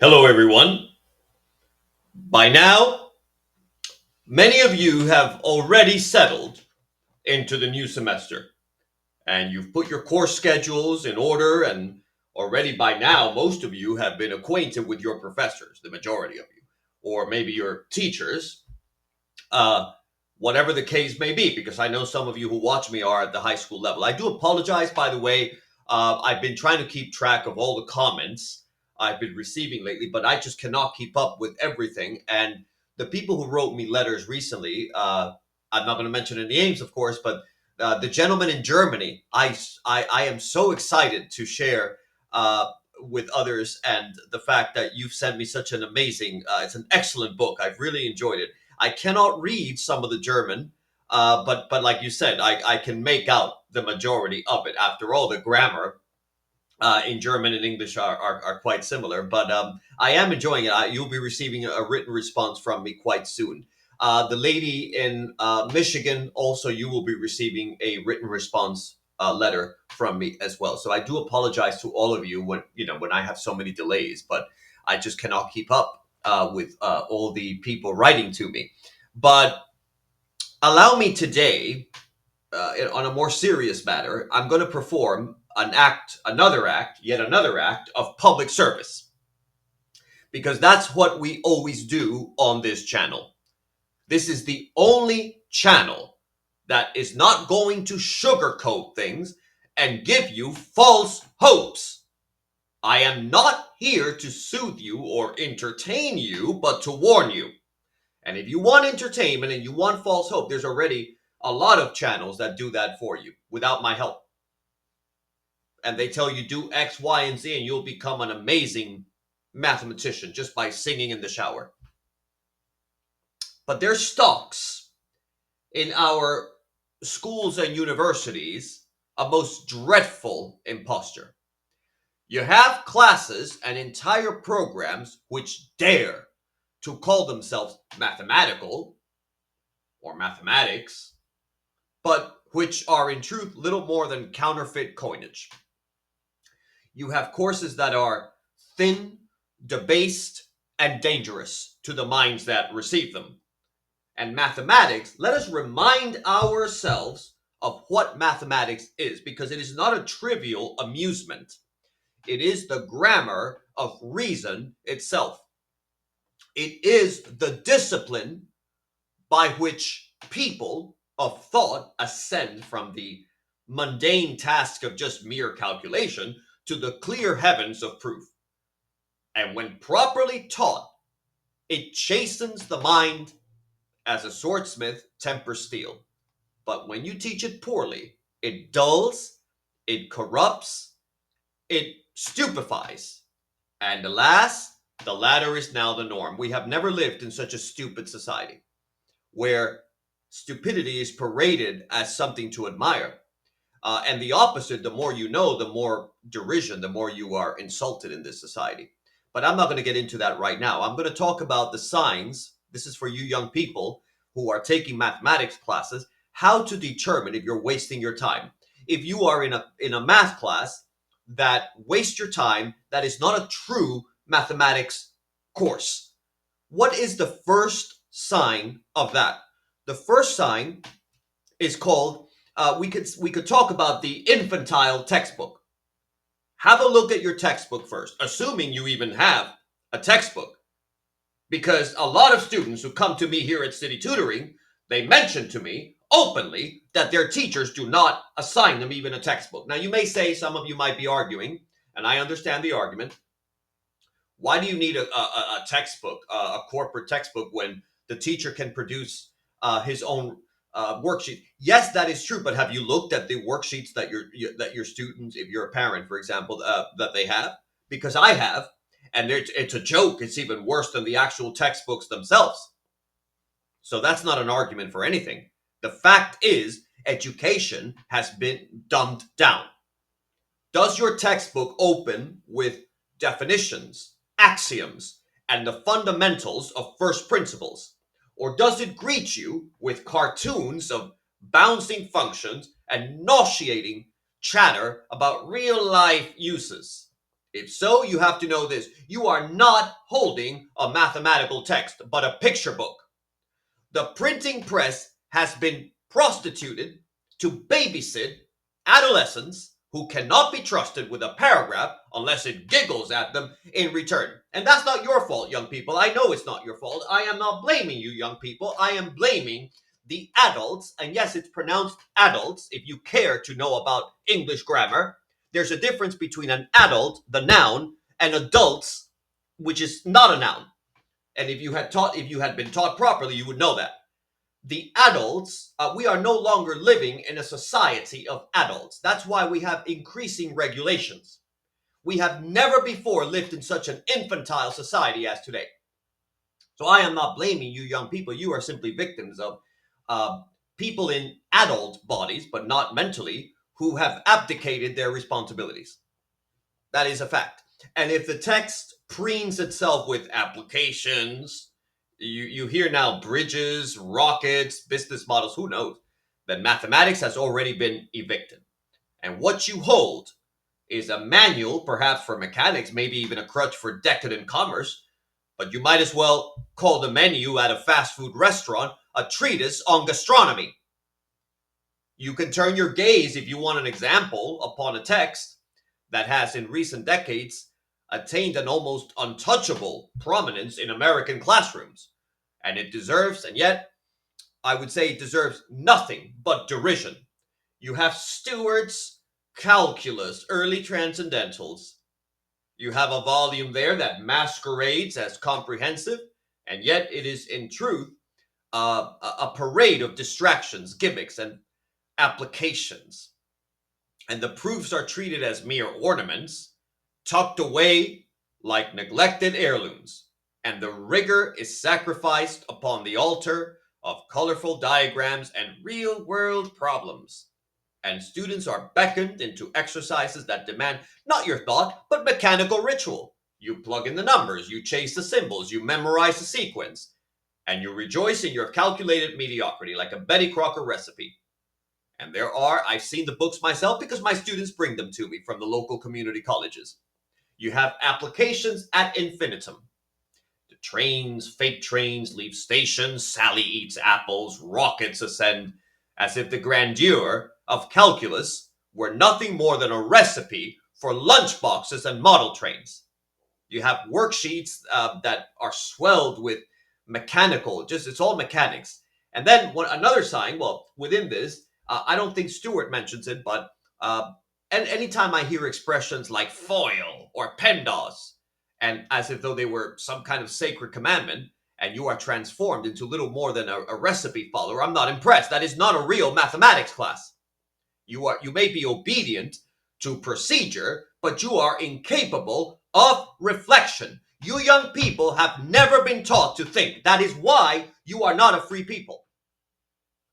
Hello, everyone. By now, many of you have already settled into the new semester and you've put your course schedules in order. And already by now, most of you have been acquainted with your professors, the majority of you, or maybe your teachers, uh, whatever the case may be, because I know some of you who watch me are at the high school level. I do apologize, by the way. I've been trying to keep track of all the comments I've been receiving lately, but I just cannot keep up with everything. And the people who wrote me letters recently, I'm not going to mention any names, of course, but the gentleman in Germany, I am so excited to share with others, and the fact that you've sent me such an amazing, it's an excellent book. I've really enjoyed it. I cannot read some of the German, but like you said, I can make out the majority of it. After all, the grammar in German and English are quite similar. But I am enjoying it. You'll be receiving a written response from me quite soon. The lady in Michigan, also, you will be receiving a written response letter from me as well. So I do apologize to all of you when I have so many delays, but I just cannot keep up with all the people writing to me. But allow me today, on a more serious matter, I'm going to perform yet another act of public service, because that's what we always do on this channel. This is the only channel that is not going to sugarcoat things and give you false hopes. I am not here to soothe you or entertain you, but to warn you. And if you want entertainment and you want false hope, there's already a lot of channels that do that for you without my help. And they tell you do X, Y, and Z, and you'll become an amazing mathematician just by singing in the shower. But there's stocks in our schools and universities, a most dreadful imposture. You have classes and entire programs which dare to call themselves mathematical or mathematics, but which are in truth little more than counterfeit coinage. You have courses that are thin, debased, and dangerous to the minds that receive them. And mathematics, let us remind ourselves of what mathematics is, because it is not a trivial amusement. It is the grammar of reason itself. It is the discipline by which people of thought ascend from the mundane task of just mere calculation to the clear heavens of proof. And when properly taught, it chastens the mind as a swordsmith tempers steel. But when you teach it poorly, it dulls, it corrupts, it stupefies. And alas, the latter is now the norm. We have never lived in such a stupid society where stupidity is paraded as something to admire. And the opposite, the more you know, the more derision, the more you are insulted in this society. But I'm not going to get into that right now. I'm going to talk about the signs. This is for you young people who are taking mathematics classes, how to determine if you're wasting your time. If you are in a math class that wastes your time, that is not a true mathematics course. What is the first sign of that? The first sign is called, we could talk about the infantile textbook. Have a look at your textbook first, assuming you even have a textbook. Because a lot of students who come to me here at City Tutoring, they mention to me openly that their teachers do not assign them even a textbook. Now, you may say, some of you might be arguing, and I understand the argument. Why do you need a textbook, a corporate textbook, when the teacher can produce his own worksheet? Yes, that is true. But have you looked at the worksheets that your students, if you're a parent, for example, that they have? Because I have, and it's a joke. It's even worse than the actual textbooks themselves. So that's not an argument for anything. The fact is, education has been dumbed down. Does your textbook open with definitions, axioms, and the fundamentals of first principles? Or does it greet you with cartoons of bouncing functions and nauseating chatter about real life uses? If so, you have to know this. You are not holding a mathematical text, but a picture book. The printing press has been prostituted to babysit adolescents who cannot be trusted with a paragraph unless it giggles at them in return. And that's not your fault, young people. I know it's not your fault. I am not blaming you, young people. I am blaming the adults. And yes, it's pronounced adults if you care to know about English grammar. There's a difference between an adult, the noun, and adults, which is not a noun. And if you had been taught properly, you would know that the adults, we are no longer living in a society of adults. That's why we have increasing regulations. We have never before lived in such an infantile society as today. So I am not blaming you, young people. You are simply victims of people in adult bodies, but not mentally, who have abdicated their responsibilities. That is a fact. And if the text preens itself with applications, you hear now bridges, rockets, business models, who knows, then mathematics has already been evicted. And what you hold is a manual, perhaps for mechanics, maybe even a crutch for decadent commerce, but you might as well call the menu at a fast food restaurant a treatise on gastronomy. You can turn your gaze, if you want an example, upon a text that has in recent decades attained an almost untouchable prominence in American classrooms. And it deserves, and yet I would say it deserves nothing but derision. You have Stewart's Calculus, Early Transcendentals. You have a volume there that masquerades as comprehensive, and yet it is in truth a parade of distractions, gimmicks, and applications. And the proofs are treated as mere ornaments, tucked away like neglected heirlooms, and the rigor is sacrificed upon the altar of colorful diagrams and real world problems. And students are beckoned into exercises that demand not your thought, but mechanical ritual. You plug in the numbers, you chase the symbols, you memorize the sequence, and you rejoice in your calculated mediocrity like a Betty Crocker recipe. And I've seen the books myself because my students bring them to me from the local community colleges. You have applications ad infinitum. The trains, fake trains, leave stations, Sally eats apples, rockets ascend, as if the grandeur of calculus were nothing more than a recipe for lunchboxes and model trains. You have worksheets that are swelled with it's all mechanics. And then another sign, well, within this, I don't think Stewart mentions it, but and anytime I hear expressions like foil or PEMDAS, and as if though they were some kind of sacred commandment, and you are transformed into little more than a recipe follower, I'm not impressed. That is not a real mathematics class. You may be obedient to procedure, but you are incapable of reflection. You young people have never been taught to think. That is why you are not a free people.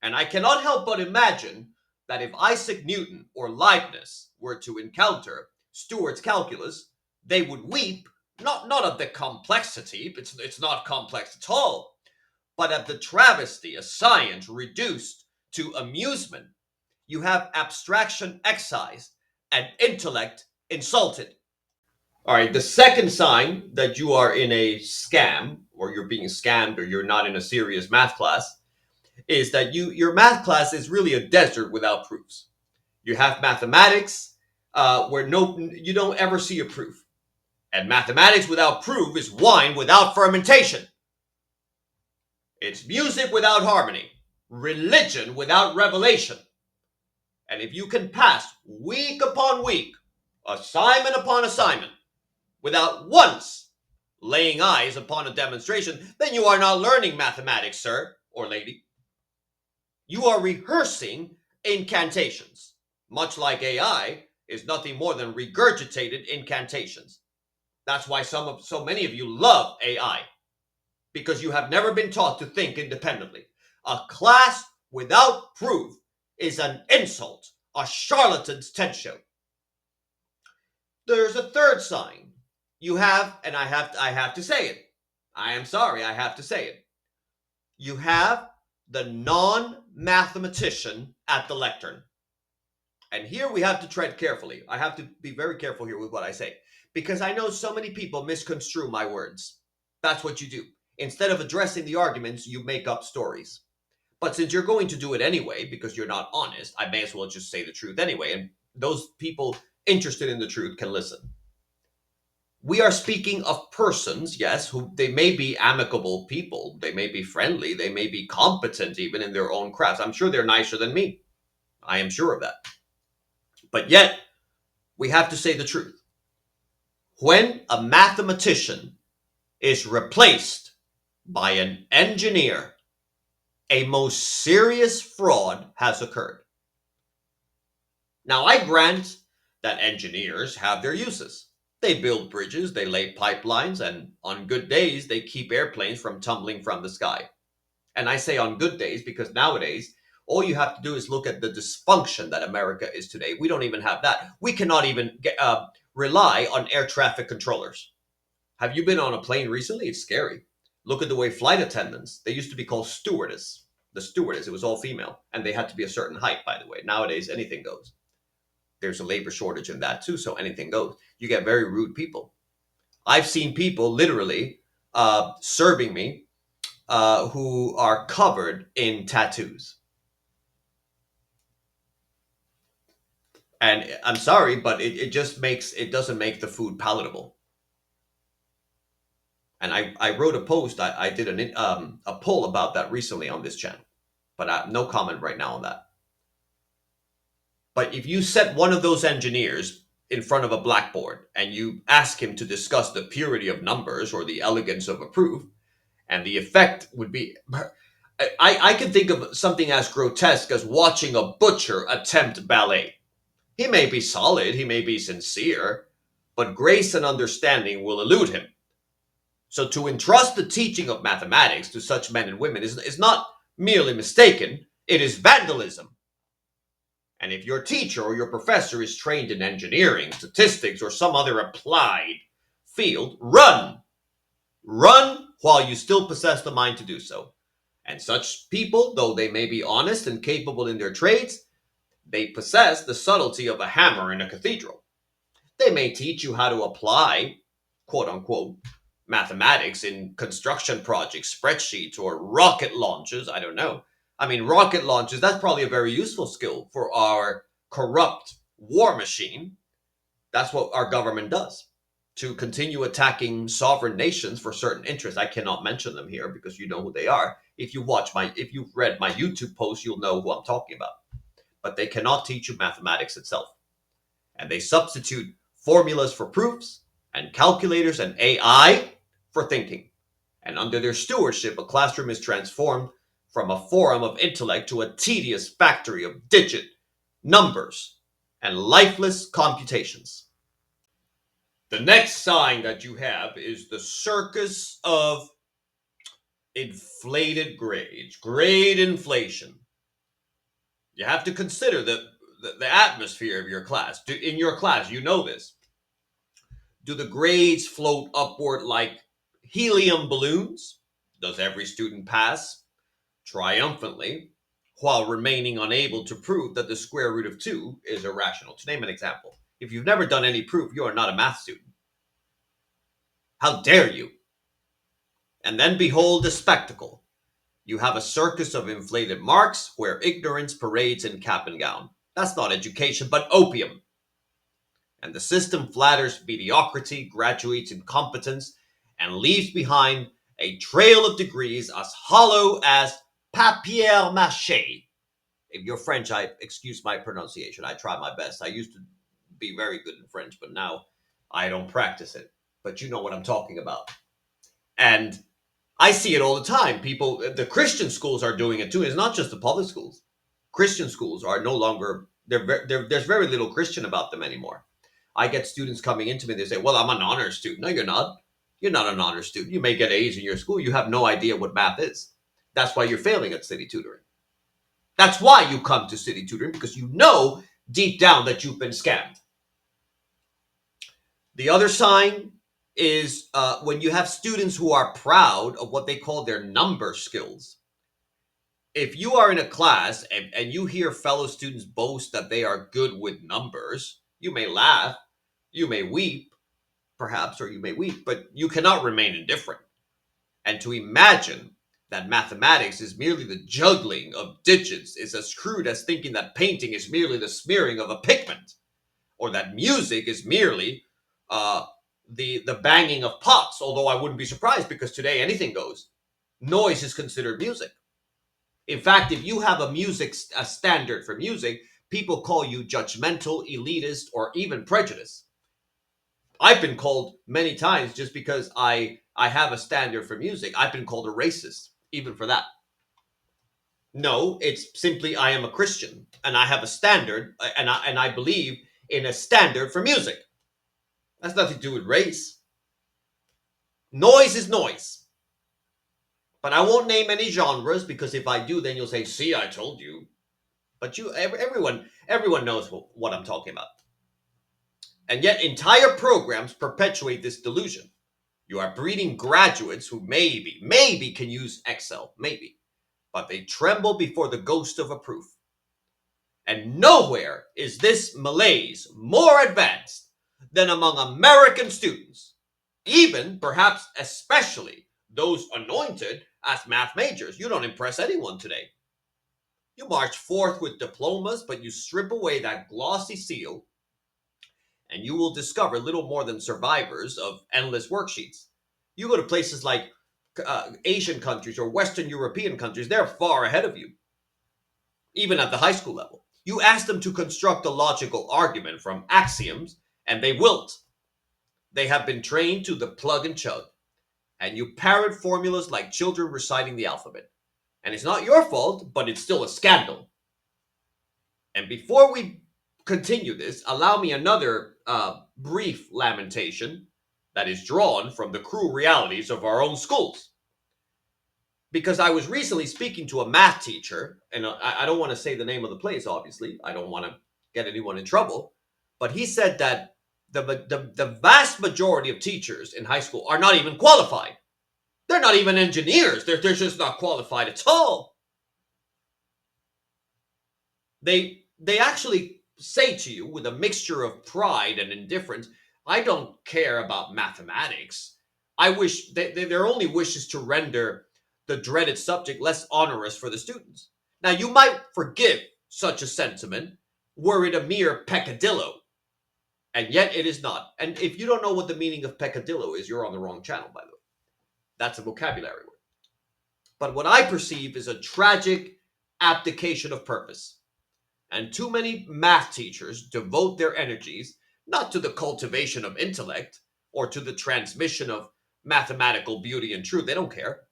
And I cannot help but imagine that if Isaac Newton or Leibniz were to encounter Stewart's calculus, they would weep, not of the complexity, it's not complex at all, but of the travesty, a science reduced to amusement. You have abstraction excised and intellect insulted. All right, the second sign that you are in a scam, or you're being scammed, or you're not in a serious math class, is that your math class is really a desert without proofs. You have mathematics where you don't ever see a proof, and mathematics without proof is wine without fermentation. It's music without harmony, religion without revelation. And if you can pass week upon week, assignment upon assignment, without once laying eyes upon a demonstration, then you are not learning mathematics, sir or lady. You are rehearsing incantations, much like AI is nothing more than regurgitated incantations. That's why so many of you love AI, because you have never been taught to think independently. A class without proof is an insult, a charlatan's TED show. There's a third sign. You have, and I have to say it. I am sorry, I have to say it. You have the non-mathematician at the lectern. And here we have to tread carefully. I have to be very careful here with what I say, Because I know so many people misconstrue my words. That's what you do. Instead of addressing the arguments, you make up stories. But since you're going to do it anyway, because you're not honest, I may as well just say the truth anyway. And those people interested in the truth can listen. We are speaking of persons, yes, who they may be amicable people, they may be friendly, they may be competent even in their own crafts. I'm sure they're nicer than me. I am sure of that. But yet, we have to say the truth. When a mathematician is replaced by an engineer, a most serious fraud has occurred. Now, I grant that engineers have their uses. They build bridges, they lay pipelines, and on good days, they keep airplanes from tumbling from the sky. And I say on good days because nowadays, all you have to do is look at the dysfunction that America is today. We don't even have that. We cannot even rely on air traffic controllers. Have you been on a plane recently? It's scary. Look at the way flight attendants, they used to be called stewardess. The stewardess, it was all female, and they had to be a certain height, by the way. Nowadays, anything goes. There's a labor shortage in that too, so anything goes. You get very rude people. I've seen people literally serving me who are covered in tattoos. And I'm sorry, but it just makes, it doesn't make the food palatable. And I wrote a post, I did a poll about that recently on this channel, but no comment right now on that. But if you set one of those engineers in front of a blackboard and you ask him to discuss the purity of numbers or the elegance of a proof, and the effect would be, I can think of something as grotesque as watching a butcher attempt ballet. He may be solid, he may be sincere, but grace and understanding will elude him. So to entrust the teaching of mathematics to such men and women is not merely mistaken, it is vandalism. And if your teacher or your professor is trained in engineering, statistics, or some other applied field, run! Run while you still possess the mind to do so. And such people, though they may be honest and capable in their trades, they possess the subtlety of a hammer in a cathedral. They may teach you how to apply, quote unquote, mathematics in construction projects, spreadsheets, or rocket launches. I don't know. I mean, rocket launches, that's probably a very useful skill for our corrupt war machine. That's what our government does, to continue attacking sovereign nations for certain interests. I cannot mention them here because you know who they are. If you've read my YouTube post, you'll know who I'm talking about. But they cannot teach you mathematics itself. And they substitute formulas for proofs and calculators and AI for thinking. And under their stewardship, a classroom is transformed from a forum of intellect to a tedious factory of digit, numbers, and lifeless computations. The next sign that you have is the circus of inflated grades, grade inflation. You have to consider the atmosphere of your class. In your class, you know this. Do the grades float upward like helium balloons? Does every student pass triumphantly while remaining unable to prove that the square root of 2 is irrational? To name an example. If you've never done any proof, you are not a math student. How dare you? And then behold the spectacle. You have a circus of inflated marks where ignorance parades in cap and gown. That's not education, but opium. And the system flatters mediocrity, graduates incompetence, and leaves behind a trail of degrees as hollow as papier mâché. If you're French, excuse my pronunciation. I try my best. I used to be very good in French, but now I don't practice it. But you know what I'm talking about. And I see it all the time. People, the Christian schools are doing it too. It's not just the public schools. Christian schools are no longer, there's very little Christian about them anymore. I get students coming into me, they say, well, I'm an honors student. No, you're not. You're not an honors student. You may get A's in your school. You have no idea what math is. That's why you're failing at city tutoring. That's why you come to city tutoring, because you know deep down that you've been scammed. The other sign is when you have students who are proud of what they call their number skills. If you are in a class and you hear fellow students boast that they are good with numbers, you may laugh, you may weep, perhaps, or you may weep, but you cannot remain indifferent. And to imagine that mathematics is merely the juggling of digits is as crude as thinking that painting is merely the smearing of a pigment, or that music is merely uh, the banging of pots. Although I wouldn't be surprised, because today anything goes. Noise is considered music. In fact, if you have a standard for music, people call you judgmental, elitist, or even prejudiced. I've been called many times just because I have a standard for music. I've been called a racist even for that. No, it's simply I am a Christian and I have a standard, and I believe in a standard for music. That's nothing to do with race. Noise is noise. But I won't name any genres, because if I do, then you'll say, "See, I told you." But everyone knows what I'm talking about. And yet entire programs perpetuate this delusion. You are breeding graduates who maybe can use Excel, maybe, but they tremble before the ghost of a proof. And nowhere is this malaise more advanced than among American students, even, perhaps especially, those anointed as math majors. You don't impress anyone today. You march forth with diplomas, but you strip away that glossy seal, and you will discover little more than survivors of endless worksheets. You go to places like Asian countries or Western European countries, they're far ahead of you, even at the high school level. You ask them to construct a logical argument from axioms, and they wilt. They have been trained to the plug and chug, and you parrot formulas like children reciting the alphabet. And it's not your fault, but it's still a scandal. And before we continue this, allow me another brief lamentation that is drawn from the cruel realities of our own schools. Because I was recently speaking to a math teacher, and I don't want to say the name of the place, obviously. I don't want to get anyone in trouble. But he said that the vast majority of teachers in high school are not even qualified. They're not even engineers. They're just not qualified at all. They actually say to you with a mixture of pride and indifference, "I don't care about mathematics. I wish their only wish is to render the dreaded subject less onerous for the students." Now, you might forgive such a sentiment were it a mere peccadillo, and yet it is not. And if you don't know what the meaning of peccadillo is, you're on the wrong channel, by the way. That's a vocabulary word. But what I perceive is a tragic abdication of purpose. And too many math teachers devote their energies not to the cultivation of intellect or to the transmission of mathematical beauty and truth, they don't care,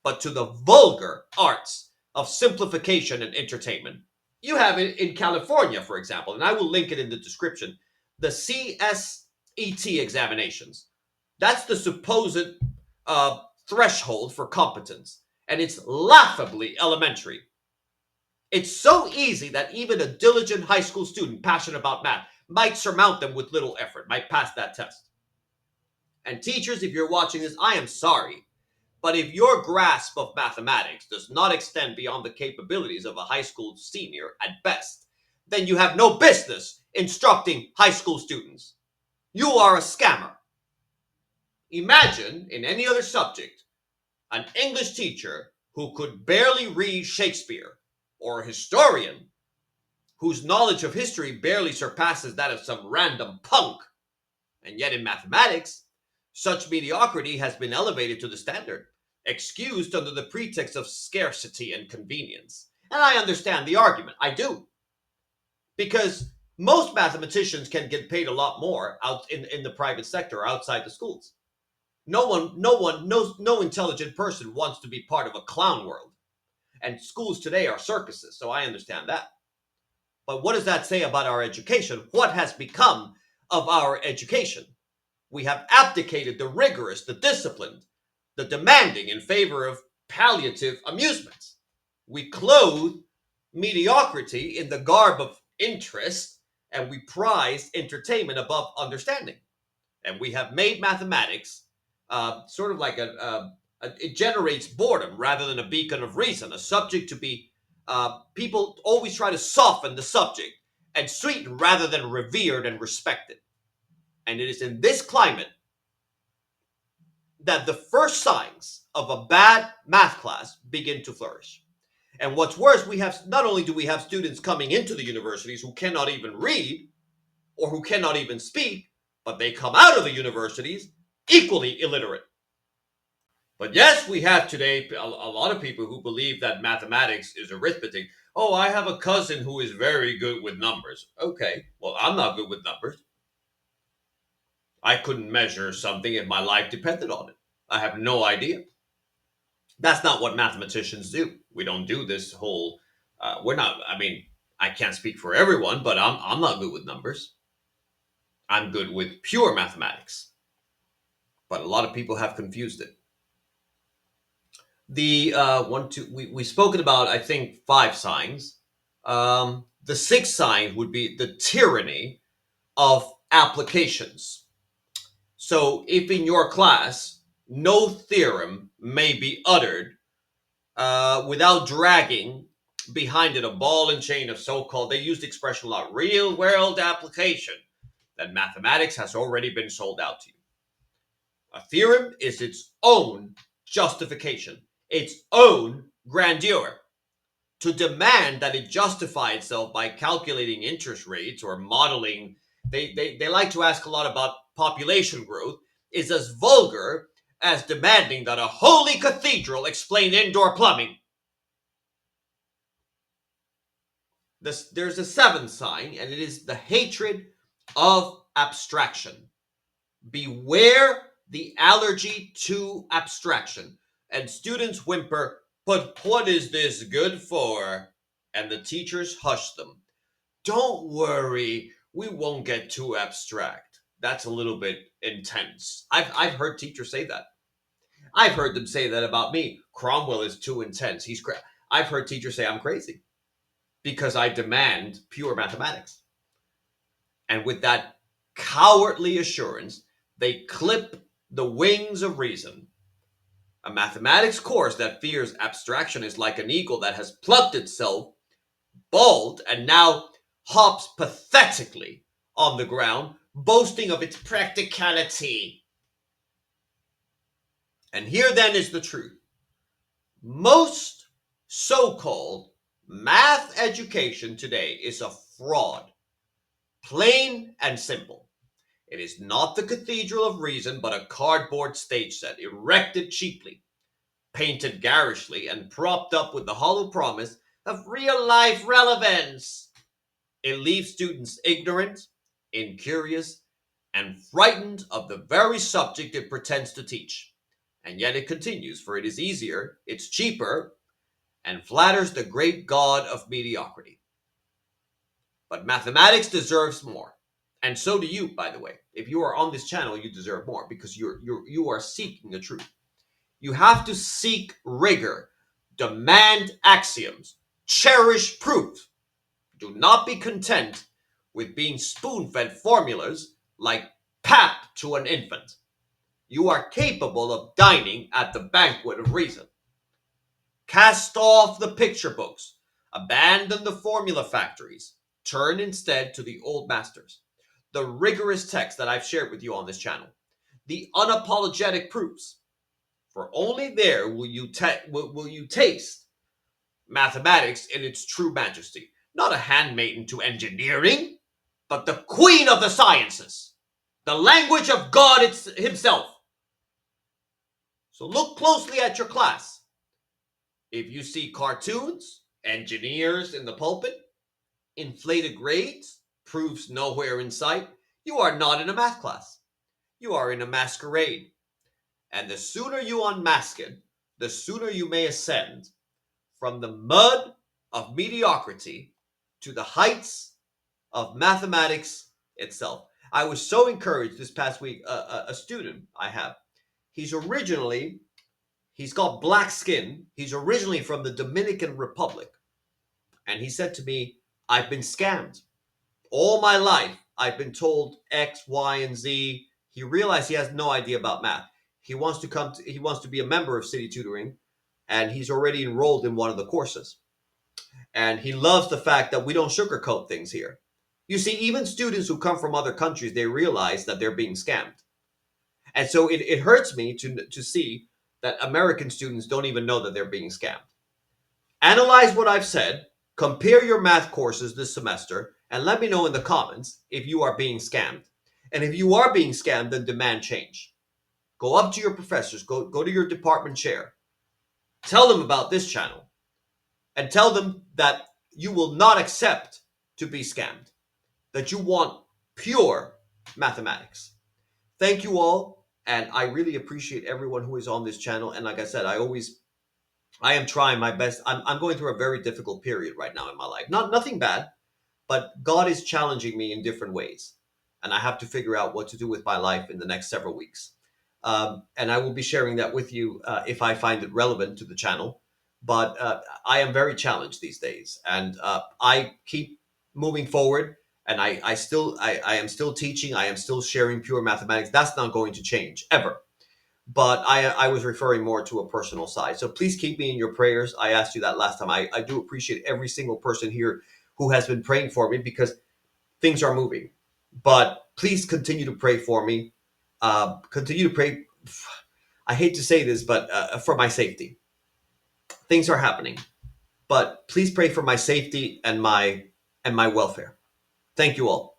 but to the vulgar arts of simplification and entertainment. You have it in California, for example, and I will link it in the description, the CSET examinations. That's the supposed threshold for competence, and it's laughably elementary. It's so easy that even a diligent high school student passionate about math might surmount them with little effort, might pass that test. And teachers, if you're watching this, I am sorry, but if your grasp of mathematics does not extend beyond the capabilities of a high school senior at best, then you have no business instructing high school students. You are a scammer. Imagine, in any other subject, an English teacher who could barely read Shakespeare, or a historian whose knowledge of history barely surpasses that of some random punk. And yet in mathematics, such mediocrity has been elevated to the standard, excused under the pretext of scarcity and convenience. And I understand the argument. I do. Because most mathematicians can get paid a lot more out in the private sector or outside the schools. No intelligent person wants to be part of a clown world. And schools today are circuses, so I understand that. But what does that say about our education? What has become of our education? We have abdicated the rigorous, the disciplined, the demanding in favor of palliative amusements. We clothe mediocrity in the garb of interest, and we prize entertainment above understanding. And we have made mathematics sort of like it generates boredom rather than a beacon of reason, a subject to be, people always try to soften the subject and sweeten rather than revered and respected. And it is in this climate that the first signs of a bad math class begin to flourish. And what's worse, we have not only do we have students coming into the universities who cannot even read or who cannot even speak, but they come out of the universities equally illiterate. But yes, we have today a lot of people who believe that mathematics is arithmetic. Oh, I have a cousin who is very good with numbers. Okay, well, I'm not good with numbers. I couldn't measure something if my life depended on it. I have no idea. That's not what mathematicians do. We don't do this whole. We're not. I mean, I can't speak for everyone, but I'm not good with numbers. I'm good with pure mathematics. But a lot of people have confused it. The one, two, we've spoken about, I think, five signs. The sixth sign would be the tyranny of applications. So, if in your class no theorem may be uttered without dragging behind it a ball and chain of so-called, they use the expression a lot, real world application, then mathematics has already been sold out to you. A theorem is its own justification, its own grandeur. To demand that it justify itself by calculating interest rates or modeling, they like to ask a lot about population growth, is as vulgar as demanding that a holy cathedral explain indoor plumbing. There's a seventh sign, and it is the hatred of abstraction. Beware the allergy to abstraction. And students whimper, but what is this good for? And the teachers hush them. Don't worry, we won't get too abstract. That's a little bit intense. I've heard teachers say that. I've heard them say that about me. Cromwell is too intense. I've heard teachers say I'm crazy because I demand pure mathematics. And with that cowardly assurance, they clip the wings of reason. A mathematics course that fears abstraction is like an eagle that has plucked itself bald and now hops pathetically on the ground, boasting of its practicality. And here then is the truth. Most so-called math education today is a fraud, plain and simple. It is not the Cathedral of Reason, but a cardboard stage set, erected cheaply, painted garishly, and propped up with the hollow promise of real-life relevance. It leaves students ignorant, incurious, and frightened of the very subject it pretends to teach. And yet it continues, for it is easier, it's cheaper, and flatters the great god of mediocrity. But mathematics deserves more. And so do you, by the way. If you are on this channel, you deserve more because you are seeking the truth. You have to seek rigor, demand axioms, cherish proof. Do not be content with being spoon-fed formulas like pap to an infant. You are capable of dining at the banquet of reason. Cast off the picture books. Abandon the formula factories. Turn instead to the old masters. The rigorous text that I've shared with you on this channel. The unapologetic proofs. For only there will you taste mathematics in its true majesty. Not a handmaiden to engineering, but the queen of the sciences. The language of God himself. So look closely at your class. If you see cartoons, engineers in the pulpit, inflated grades, proofs nowhere in sight, you are not in a math class. You are in a masquerade. And the sooner you unmask it, the sooner you may ascend from the mud of mediocrity to the heights of mathematics itself. I was so encouraged this past week. A student I have, he's got black skin. He's originally from the Dominican Republic. And he said to me, I've been scammed. All my life, I've been told X, Y, and Z. He realized he has no idea about math. He wants to be a member of City Tutoring, and he's already enrolled in one of the courses. And he loves the fact that we don't sugarcoat things here. You see, even students who come from other countries, they realize that they're being scammed. And so it hurts me to see that American students don't even know that they're being scammed. Analyze what I've said, compare your math courses this semester, and let me know in the comments if you are being scammed. And if you are being scammed, then demand change. Go up to your professors, go to your department chair, tell them about this channel, and tell them that you will not accept to be scammed, that you want pure mathematics. Thank you all, and I really appreciate everyone who is on this channel. And like I said, I am trying my best. I'm going through a very difficult period right now in my life. Nothing bad, but God is challenging me in different ways, and I have to figure out what to do with my life in the next several weeks. And I will be sharing that with you if I find it relevant to the channel. But I am very challenged these days, and I keep moving forward. And I am still teaching. I am still sharing pure mathematics. That's not going to change ever. But I was referring more to a personal side. So please keep me in your prayers. I asked you that last time. I do appreciate every single person here who has been praying for me, because things are moving. But please continue to pray for me. Continue to pray. I hate to say this, but for my safety. Things are happening, but please pray for my safety and my welfare. Thank you all.